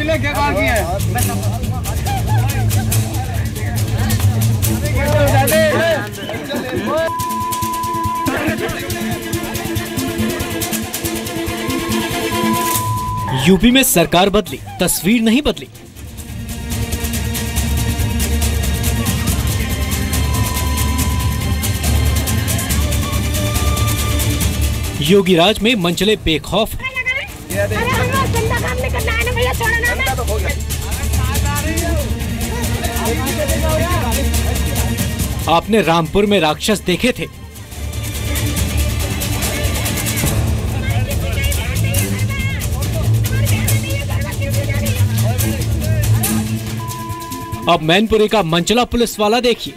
ले क्या कॉल की है? यूपी में सरकार बदली, तस्वीर नहीं बदली। योगी राज में मंचले बेखौफ। आपने रामपुर में राक्षस देखे थे, अब मैनपुरी का मंचला पुलिस वाला देखिए।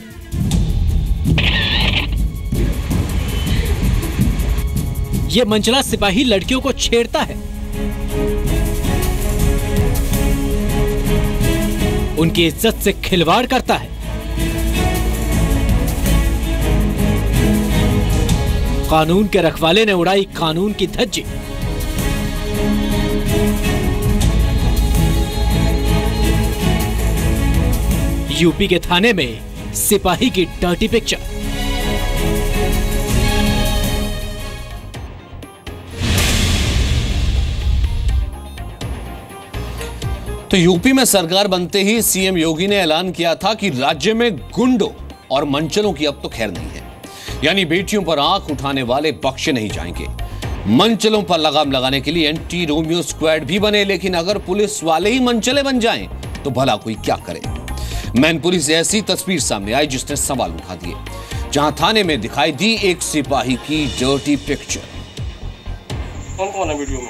ये मंचला सिपाही लड़कियों को छेड़ता है, उनकी इज्जत से खिलवाड़ करता है। कानून के रखवाले ने उड़ाई कानून की धज्जी। यूपी के थाने में सिपाही की डर्टी पिक्चर। तो यूपी में सरकार बनते ही सीएम योगी ने ऐलान किया था कि राज्य में गुंडों और मंचलों की अब तो खैर नहीं है, यानी बेटियों पर आंख उठाने वाले बख्शे नहीं जाएंगे। मंचलों पर लगाम लगाने के लिए एंटी रोमियो स्क्वाड भी बने, लेकिन अगर पुलिस वाले ही मंचले बन जाएं तो भला कोई क्या करे। मैनपुरी से ऐसी तस्वीर सामने आई जिसने सवाल उठा दिए, जहां थाने में दिखाई दी एक सिपाही की डर्टी पिक्चर। कौन कौन है वीडियो में?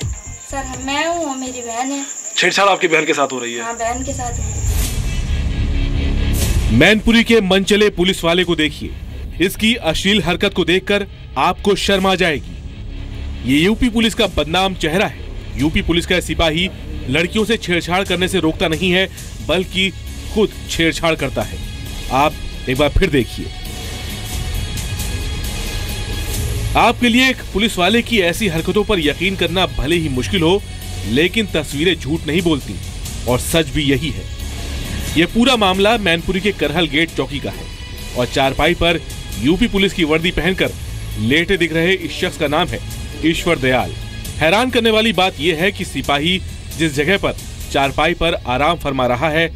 सर मैं हूँ और मेरी बहन है। छेड़छाड़ आपकी बहन के साथ हो रही है? हाँ, बहन के साथ। मैनपुरी के मनचले पुलिस वाले को देखिए, इसकी अश्लील हरकत को देखकर आपको शर्म आ जाएगी। ये यूपी पुलिस का बदनाम चेहरा है। यूपी पुलिस का सिपाही लड़कियों से छेड़छाड़ करने से रोकता नहीं है, बल्कि खुद छेड़छाड़ करता है। आप एक बार फिर देखिए। आपके लिए एक पुलिस वाले की ऐसी हरकतों पर यकीन करना भले ही मुश्किल हो, लेकिन तस्वीरें झूठ नहीं बोलती और सच भी यही है। यह पूरा मामला मैनपुरी के करहल गेट चौकी का है और चारपाई पर यूपी पुलिस की वर्दी पहनकर लेटे दिख रहे इस शख्स का नाम है ईश्वर दयाल। हैरान करने वाली बात यह है कि सिपाही जिस जगह पर चारपाई पर आराम फरमा रहा है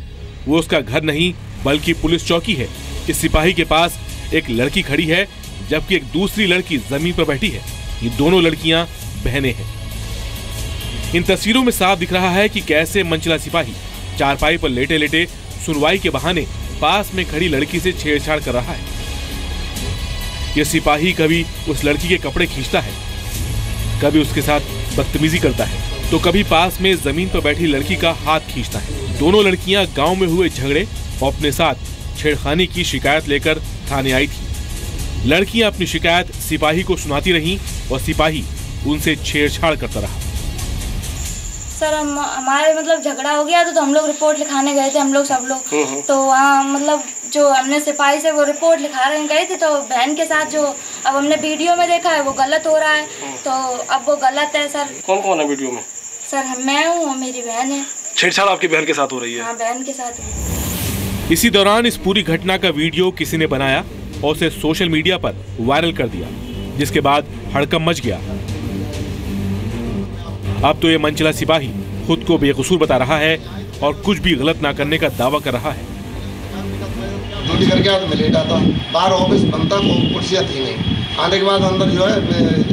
वो उसका घर नहीं बल्कि पुलिस चौकी है। इस सिपाही के पास एक लड़की खड़ी है, जबकि एक दूसरी लड़की जमीन पर बैठी है। ये दोनों लड़कियां बहनें हैं। इन तस्वीरों में साफ दिख रहा है कि कैसे मंचला सिपाही चारपाई पर लेटे लेटे सुनवाई के बहाने पास में खड़ी लड़की से छेड़छाड़ कर रहा है। यह सिपाही कभी उस लड़की के कपड़े खींचता है, कभी उसके साथ बदतमीजी करता है, तो कभी पास में जमीन पर बैठी लड़की का हाथ खींचता है। दोनों लड़कियां गांव में हुए झगड़े और अपने साथ छेड़खानी की शिकायत लेकर थाने आई थी। लड़कियां अपनी शिकायत सिपाही को सुनाती रहीं और सिपाही उनसे छेड़छाड़ करता रहा। सर हमारे मतलब झगड़ा हो गया तो हम लोग रिपोर्ट लिखाने गए थे, हम लोग सब लोग। तो वहाँ मतलब जो हमने सिपाही से वो रिपोर्ट लिखा रहे गए थे, तो बहन के साथ जो अब हमने वीडियो में देखा है वो गलत हो रहा है, तो अब वो गलत है। सर कौन कौन है वीडियो में? सर मैं हूँ और मेरी बहन है। छेड़छाड़ आपकी बहन के साथ हो रही है? हाँ, बहन के साथ। इसी दौरान इस पूरी घटना का वीडियो किसी ने बनाया और उसे सोशल मीडिया पर वायरल कर दिया, जिसके बाद हड़कंप मच गया। अब तो ये मंचला सिपाही खुद को बेकसूर बता रहा है और कुछ भी गलत ना करने का दावा कर रहा है। ड्यूटी करके आया तो मैं लेटा था, बाहर ऑफिस बनता कुर्सियाँ थी नहीं। आने के बाद अंदर जो है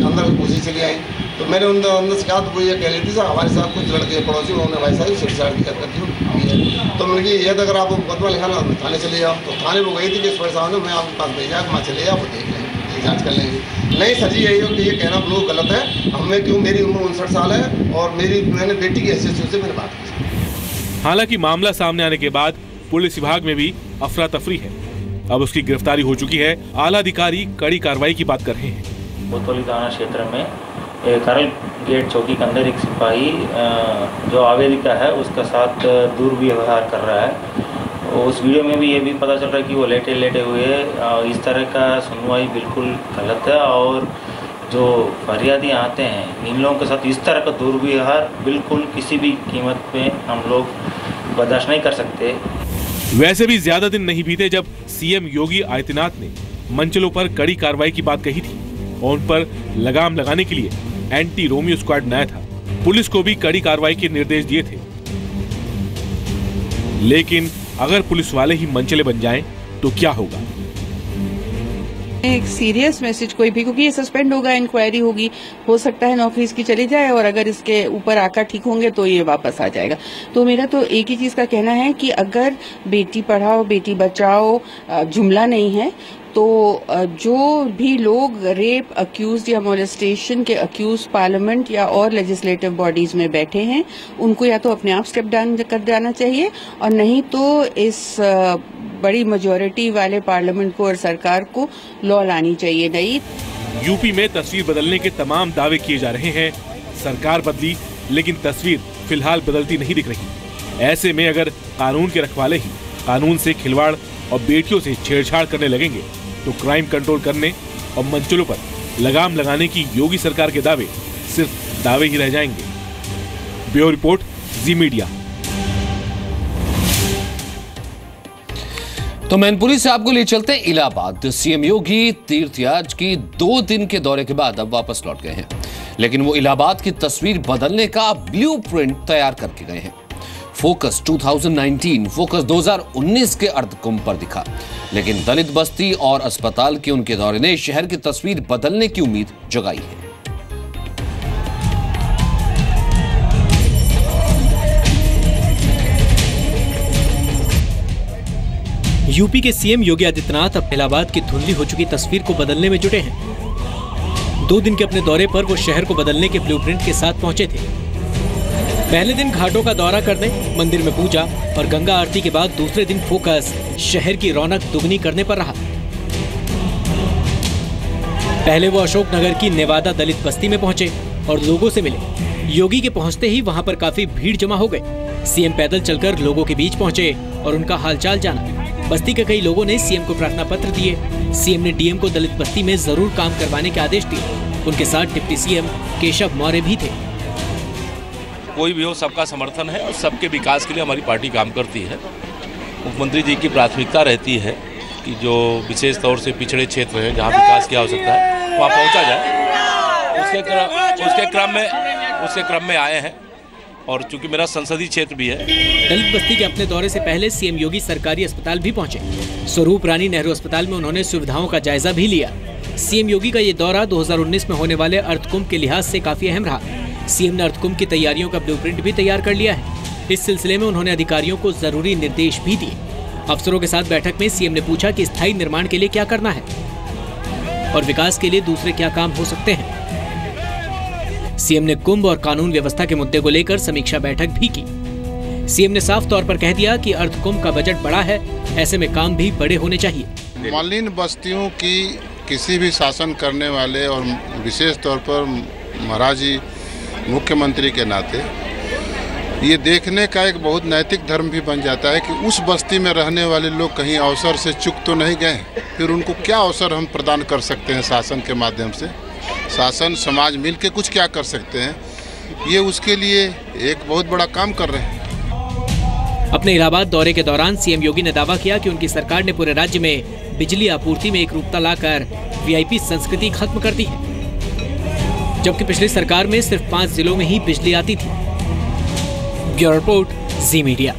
अंदर कुर्सी चली आई, तो मैंने अंदर से कहा तो वो ये कह रही थी सर हमारे साथ कुछ लड़के पड़ोसी उन्होंने भाई साहब छेड़छाड़ की है। तो मैंने कहा ये अगर आपको मुकदमा लिखाना थाने चले जाओ, तो थाने वो गई थी कि इस पर साहब ने मैं आपके पास भेजा, वहाँ चले जाओ, वो देख लेंगे, जाँच कर लेंगे। नहीं सर जी, यही हो कि ये कहना लोग गलत है। हमें क्यों, मेरी उम्र 59 साल है और मैंने बेटी की हैसियत से मैंने बात की। हालांकि मामला सामने आने के बाद पुलिस विभाग में भी अफरा तफरी है। अब उसकी गिरफ्तारी हो चुकी है। आला अधिकारी कड़ी कार्रवाई की बात कर रहे हैं। बोतौली थाना क्षेत्र में करहल गेट चौकी के अंदर एक सिपाही जो आवेदिका है उसका साथ दुर्व्यवहार कर रहा है। उस वीडियो में भी ये भी पता चल रहा है कि वो लेटे लेटे हुए इस तरह का सुनवाई बिल्कुल गलत है और जो फरियादी आते हैं इन लोगों के साथ इस तरह का दुर्व्यवहार बिल्कुल किसी भी कीमत पे हम लोग बर्दाश्त नहीं कर सकते। वैसे भी ज्यादा दिन नहीं बीते जब सीएम योगी आदित्यनाथ ने मंचलों पर कड़ी कार्रवाई की बात कही थी और उन पर लगाम लगाने के लिए एंटी रोमियो स्क्वाड बनाया था। पुलिस को भी कड़ी कार्रवाई के निर्देश दिए थे। लेकिन अगर पुलिस वाले ही मंचले बन जाएं तो क्या होगा? एक सीरियस मैसेज कोई भी, क्योंकि ये सस्पेंड होगा, इंक्वायरी होगी, हो सकता है नौकरी इसकी चली जाए और अगर इसके ऊपर आकर ठीक होंगे तो ये वापस आ जाएगा। तो मेरा तो एक ही चीज का कहना है कि अगर बेटी पढ़ाओ बेटी बचाओ जुमला नहीं है तो जो भी लोग रेप अक्यूज या मोलेस्टेशन के अक्यूज पार्लियामेंट या और लेजिस्लेटिव बॉडीज में बैठे हैं उनको या तो अपने आप स्टेप डाउन कर जाना चाहिए और नहीं तो इस बड़ी मेजॉरिटी वाले पार्लियामेंट को और सरकार को लॉ लानी चाहिए नई। यूपी में तस्वीर बदलने के तमाम दावे किए जा रहे हैं। सरकार बदली लेकिन तस्वीर फिलहाल बदलती नहीं दिख रही। ऐसे में अगर कानून के रखवाले ही कानून से खिलवाड़ और बेटियों से छेड़छाड़ करने लगेंगे तो क्राइम कंट्रोल करने और मंचलों पर लगाम लगाने की योगी सरकार के दावे सिर्फ दावे ही रह जाएंगे। ब्यूरो रिपोर्ट, जी मीडिया। तो मैनपुरी से आपको ले चलते हैं इलाहाबाद। सीएम योगी तीर्थयाज की 2 दिन के दौरे के बाद अब वापस लौट गए हैं, लेकिन वो इलाहाबाद की तस्वीर बदलने का ब्लूप्रिंट तैयार करके गए हैं। फोकस 2019, फोकस 2019 के अर्धकुंभ पर दिखा, लेकिन दलित बस्ती और अस्पताल के उनके दौरे ने शहर की तस्वीर बदलने की उम्मीद जगाई है। यूपी के सीएम योगी आदित्यनाथ अब इलाहाबाद की धुंधली हो चुकी तस्वीर को बदलने में जुटे हैं। 2 दिन के अपने दौरे पर वो शहर को बदलने के ब्लूप्रिंट के साथ पहुंचे थे। पहले दिन घाटों का दौरा करने, मंदिर में पूजा और गंगा आरती के बाद दूसरे दिन फोकस शहर की रौनक दुगनी करने पर रहा। पहले वो अशोकनगर की नेवादा दलित बस्ती में पहुंचे और लोगों से मिले। योगी के पहुंचते ही वहां पर काफी भीड़ जमा हो गई। सीएम पैदल चलकर लोगों के बीच पहुंचे और उनका हालचाल जाना। बस्ती के कई लोगों ने सीएम को प्रार्थना पत्र दिए। सीएम ने डीएम को दलित बस्ती में जरूर काम करवाने के आदेश दिए। उनके साथ डिप्टी सीएम केशव मौर्य भी थे। कोई भी हो, सबका समर्थन है और सबके विकास के लिए हमारी पार्टी काम करती है। मुख्यमंत्री जी की प्राथमिकता रहती है कि जो विशेष तौर से पिछड़े क्षेत्र हैं जहाँ विकास की आवश्यकता है वहाँ पहुँचा जाए। उसके क्रम में आए हैं और चूंकि मेरा संसदीय क्षेत्र भी है। दलित बस्ती के अपने दौरे से पहले सीएम योगी सरकारी अस्पताल भी पहुंचे। स्वरूप रानी नेहरू अस्पताल में उन्होंने सुविधाओं का जायजा भी लिया। सीएम योगी का ये दौरा 2019 में होने वाले अर्धकुंभ के लिहाज से काफी अहम रहा। सीएम ने अर्धकुंभ की तैयारियों का ब्लूप्रिंट भी तैयार कर लिया है। इस सिलसिले में उन्होंने अधिकारियों को जरूरी निर्देश भी दिए। अफसरों के साथ बैठक में सीएम ने पूछा कि स्थायी निर्माण के लिए क्या करना है और विकास के लिए दूसरे क्या काम हो सकते हैं। सीएम ने कुंभ और कानून व्यवस्था के मुद्दे को लेकर समीक्षा बैठक भी की। सीएम ने साफ तौर पर कह दिया कि अर्धकुंभ का बजट बड़ा है, ऐसे में काम भी बड़े होने चाहिए। मलिन बस्तियों की किसी भी शासन करने वाले और विशेष तौर पर महाराज जी मुख्यमंत्री के नाते ये देखने का एक बहुत नैतिक धर्म भी बन जाता है कि उस बस्ती में रहने वाले लोग कहीं अवसर से चूक तो नहीं गए, फिर उनको क्या अवसर हम प्रदान कर सकते हैं शासन के माध्यम से। शासन समाज मिल के कुछ क्या कर सकते हैं, ये उसके लिए एक बहुत बड़ा काम कर रहे हैं। अपने इलाहाबाद दौरे के दौरान सीएम योगी ने दावा किया कि उनकी सरकार ने पूरे राज्य में बिजली आपूर्ति में एक रूपता लाकर वीआईपी संस्कृति खत्म कर दी है, जबकि पिछली सरकार में सिर्फ 5 जिलों में ही बिजली आती थी। ब्यूरो रिपोर्ट, जी मीडिया।